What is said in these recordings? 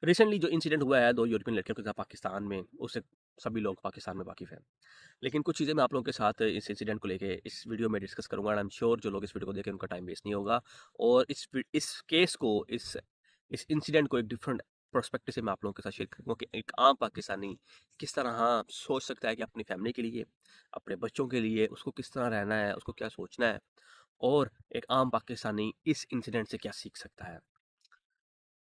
Recently जो incident हुआ है 2 यूरोपियन लड़कियों के साथ पाकिस्तान में, उससे सभी लोग पाकिस्तान में वाकिफ़ हैं। लेकिन कुछ चीज़ें मैं आप लोगों के साथ इस इंसिडेंट को लेके इस वीडियो में डिस्कस करूँगा एंड आई एम श्योर जो लोग इस वीडियो को देखें उनका टाइम वेस्ट नहीं होगा। और इस केस को इस इंसिडेंट को एक डिफरेंट पर्सपेक्टिव से मैं आप लोगों के साथ शेयर करूँगा कि एक आम पाकिस्तानी किस तरह सोच सकता है कि अपनी फैमिली के लिए, अपने बच्चों के लिए उसको किस तरह रहना है, उसको क्या सोचना है और एक आम पाकिस्तानी इस इंसिडेंट से क्या सीख सकता है।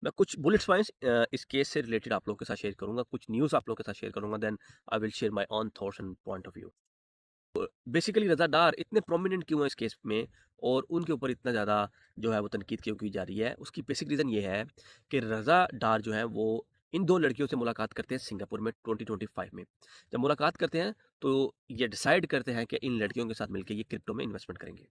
मैं कुछ बुलेट पॉइंट्स इस केस से रिलेटेड आप लोगों के साथ शेयर करूँगा, कुछ न्यूज़ आप लोगों के साथ शेयर करूँगा, then I will share my own thoughts and point of view. Basically Raza Dar इतने प्रोमिनेंट क्यों है इस केस में और उनके ऊपर इतना ज़्यादा जो है वो तनकीद क्यों की जा रही है, उसकी बेसिक रीज़न ये है कि रज़ा डार जो है वो इन 2 लड़कियों से मुलाकात करते हैं सिंगापुर में 2025 में। जब मुलाकात करते हैं तो ये डिसाइड करते हैं कि इन लड़कियों के साथ मिलके ये क्रिप्टो में इन्वेस्टमेंट करेंगे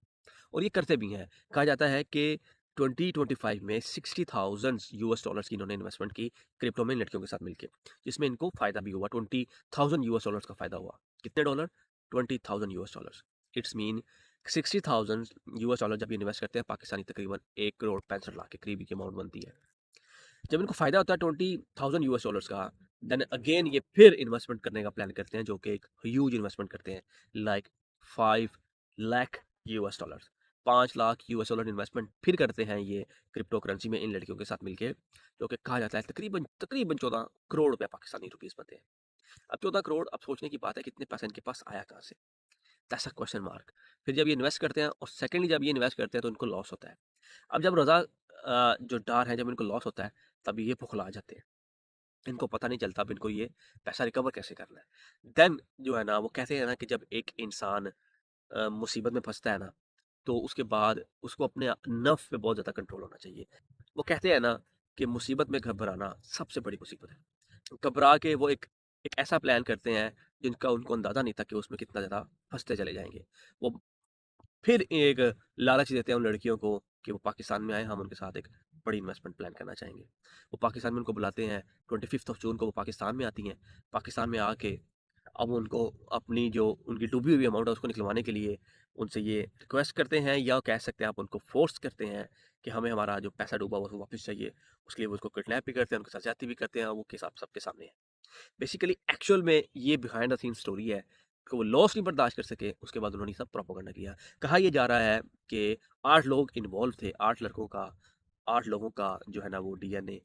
और ये करते भी हैं। कहा जाता है कि 2025 में 60,000 यूएस डॉलर्स की इन्होंने इन्वेस्टमेंट की क्रिप्टो में इन लड़कियों के साथ मिलके, जिसमें इनको फ़ायदा भी हुआ, 20,000 यूएस डॉलर्स का फ़ायदा हुआ। कितने dollar? 20,000 US dollars. It's mean 60,000 US dollar जब ये इन्वेस्ट करते हैं पाकिस्तानी तकरीबन 1 करोड़ 65 लाख के करीब की अमाउंट बनती है। जब इनको फ़ायदा होता है 20,000 यूएस डॉलर्स का, देन अगेन ये फिर इन्वेस्टमेंट करने का प्लान करते हैं जो कि एक ह्यूज इन्वेस्टमेंट करते हैं, like 5 lakh US dollars. 5 lakh US dollar investment फिर करते हैं ये क्रिप्टो करेंसी में इन लड़कियों के साथ मिलके, जो कि कहा जाता है तकरीबन तकरीबन 14 करोड़ रुपए पाकिस्तानी रुपीस बनते हैं। अब 14 करोड़, अब सोचने की बात है कितने पैसा इनके पास आया कहाँ से? That's a question mark. फिर जब ये इन्वेस्ट करते हैं और सेकंडली जब ये इन्वेस्ट करते हैं तो इनको लॉस होता है। अब जब रज़ा जो डार है जब इनको लॉस होता है तब ये बौखला जाते हैं। इनको पता नहीं चलता अब इनको ये पैसा रिकवर कैसे करना है। देन जो है ना वो कहते हैं ना कि जब एक इंसान मुसीबत में फँसता है ना, तो उसके बाद उसको अपने नफ़्स पे बहुत ज़्यादा कंट्रोल होना चाहिए। वो कहते हैं ना कि मुसीबत में घबराना सबसे बड़ी मुसीबत है। घबरा के वो एक ऐसा प्लान करते हैं जिनका उनको अंदाज़ा नहीं था कि उसमें कितना ज़्यादा फँसते चले जाएँगे। वो फिर एक लालच देते हैं उन लड़कियों को कि वो पाकिस्तान में आए, हम उनके साथ एक बड़ी इन्वेस्टमेंट प्लान करना चाहेंगे। वो पाकिस्तान में उनको बुलाते हैं, 25th ऑफ जून को वो पाकिस्तान में आती हैं। पाकिस्तान में आके अब उनको अपनी जो उनकी डूबी हुई अमाउंट है उसको निकलवाने के लिए उनसे ये रिक्वेस्ट करते हैं या कह सकते हैं आप उनको फ़ोर्स करते हैं कि हमें हमारा जो पैसा डूबा हुआ है वो वापस चाहिए। उसके लिए वो उसको किडनैप भी करते हैं, उनके साथ ज़्यादती भी करते हैं, वो केस आप सबके सामने है। बेसिकली एक्चुअल में ये बिहाइंड द सीन स्टोरी है कि वो लॉस नहीं बर्दाश्त कर सके, उसके बाद उन्होंने सब प्रोपेगेंडा किया। कहा यह जा रहा है कि 8 लोग इन्वॉल्व थे, 8 लड़कों का 8 लोगों का जो है ना वो डीएनए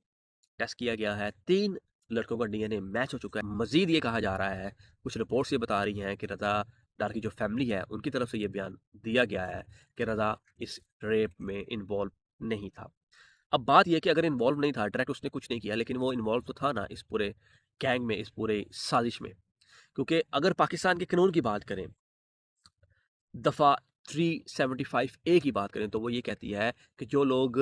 टेस्ट किया गया है, 3 लड़कों का डीएनए मैच हो चुका है। मज़ीद ये कहा जा रहा है, कुछ रिपोर्ट्स ये बता रही हैं कि रज़ा डार की जो फैमिली है, उनकी तरफ से ये बयान दिया गया है कि रज़ा इस रेप में इन्वॉल्व नहीं था। अब बात ये है कि अगर इन्वॉल्व नहीं था, डायरेक्ट उसने कुछ नहीं किया, लेकिन वो इन्वॉल्व तो था ना इस पूरे गैंग में, इस पूरे साजिश में। क्योंकि अगर पाकिस्तान के कानून की बात करें, दफ़ा 375 ए की बात करें तो वो ये कहती है कि जो लोग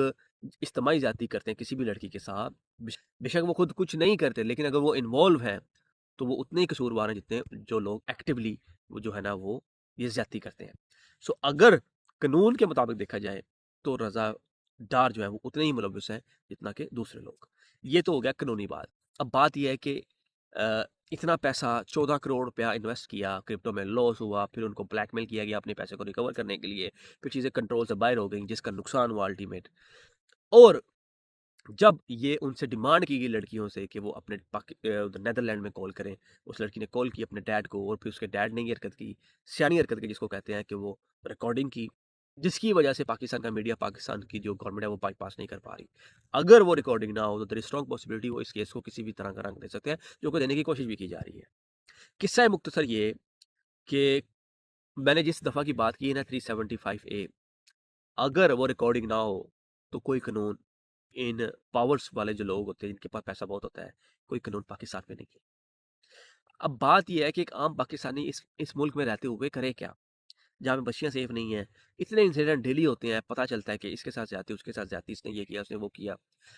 इज्तिमाई ज़्यादती करते हैं किसी भी लड़की के साथ, बेशक वो खुद कुछ नहीं करते, लेकिन अगर वो इन्वॉल्व हैं तो वो उतने ही कसूरवार हैं जितने जो लोग एक्टिवली वो जो है ना वो ये ज़्यादती करते हैं। सो अगर कानून के मुताबिक देखा जाए तो रज़ा डार जो है वो उतने ही मुलविस हैं जितना कि दूसरे लोग। ये तो हो गया कानूनी बात। अब बात ये है कि अ, इतना पैसा 14 करोड़ रुपया इन्वेस्ट किया, क्रिप्टो में लॉस हुआ, फिर उनको ब्लैकमेल किया गया अपने पैसे को रिकवर करने के लिए, फिर चीज़ें कंट्रोल से बाहर हो गई जिसका नुकसान हुआ अल्टीमेट। और जब ये उनसे डिमांड की गई लड़कियों से कि वो अपने नेदरलैंड में कॉल करें, उस लड़की ने कॉल की अपने डैड को और फिर उसके डैड ने ये हरकत की, सियानी हरकत की जिसको कहते हैं कि वो रिकॉर्डिंग की, जिसकी वजह से पाकिस्तान का मीडिया, पाकिस्तान की जो गवर्नमेंट है वो बाईपास नहीं कर पा रही। अगर वो रिकॉर्डिंग ना हो तो देयर इज़ स्ट्रांग पॉसिबिलिटी वो इस केस को किसी भी तरह का रंग दे सकते हैं, जो कि देने की कोशिश भी की जा रही है। किस्सा है मुख्तसर ये कि मैंने जिस दफ़ा की बात की है ना 375 ए, अगर वो रिकॉर्डिंग ना हो तो कोई कानून इन पावर्स वाले जो लोग होते हैं जिनके पास पैसा बहुत होता है, कोई कानून पाकिस्तान में नहीं है। अब बात ये है कि एक आम पाकिस्तानी इस मुल्क में रहते हुए करे क्या? जहाँ पे बच्चियाँ सेफ नहीं हैं। इतने इंसिडेंट डेली होते हैं, पता चलता है कि इसके साथ ज़्यादती, उसके साथ ज़्यादती, इसने ये किया, उसने वो किया।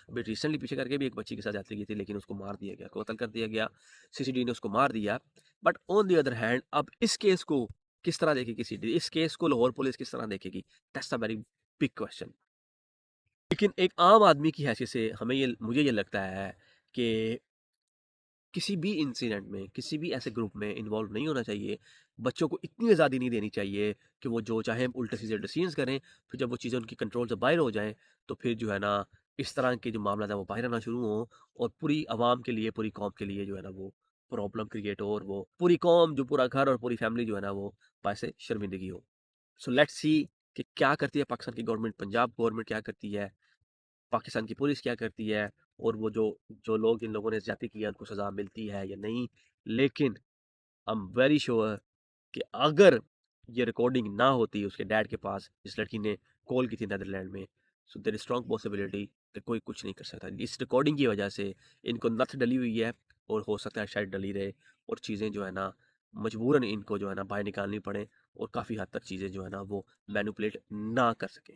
अभी रिसेंटली पीछे करके भी एक बच्ची के साथ ज़्यादती की थी लेकिन उसको मार दिया गया, कत्ल कर दिया गया। सीसीडी ने उसको मार दिया। But on the other hand अब इस केस को किस तरह देखेगी सीसीडी? इस केस को लाहौर पुलिस किस तरह देखेगी? That's a very big question. लेकिन एक आम आदमी की हैसियत से मुझे ये लगता है कि किसी भी इंसिडेंट में, किसी भी ऐसे ग्रुप में इन्वॉल्व नहीं होना चाहिए। बच्चों को इतनी आज़ादी नहीं देनी चाहिए कि वो जो चाहें उल्टे-सीधे डिसीज़न्स करें, फिर जब वो चीज़ें उनकी कंट्रोल से बाहर हो जाएँ, तो फिर जो है ना इस तरह के जो मामला है वो बाहर आना शुरू हों और पूरी आवाम के लिए, पूरी कौम के लिए जो है ना वो प्रॉब्लम क्रिएट हो और वो पूरी कौम, जो पूरा घर और पूरी फैमिली जो है ना वो बायस शर्मिंदगी हो। सो लेट्स सी कि क्या करती है पाकिस्तान की गवर्नमेंट, पंजाब गवर्नमेंट क्या करती है, पाकिस्तान की पुलिस क्या करती है, और वो जो जो लोग जिन लोगों ने ज़्यादती की है उनको सज़ा मिलती है या नहीं। लेकिन आई एम वेरी श्योर कि अगर ये रिकॉर्डिंग ना होती उसके डैड के पास, जिस लड़की ने कॉल की थी नीदरलैंड में, so there is strong possibility कि कोई कुछ नहीं कर सकता। इस रिकॉर्डिंग की वजह से इनको नथ डली हुई है और हो सकता है शायद डली रहे, और चीज़ें जो है ना मजबूरन इनको जो है ना बाहर निकालनी पड़े और काफ़ी हद तक चीज़ें जो है ना वो मैनिपुलेट ना कर सके।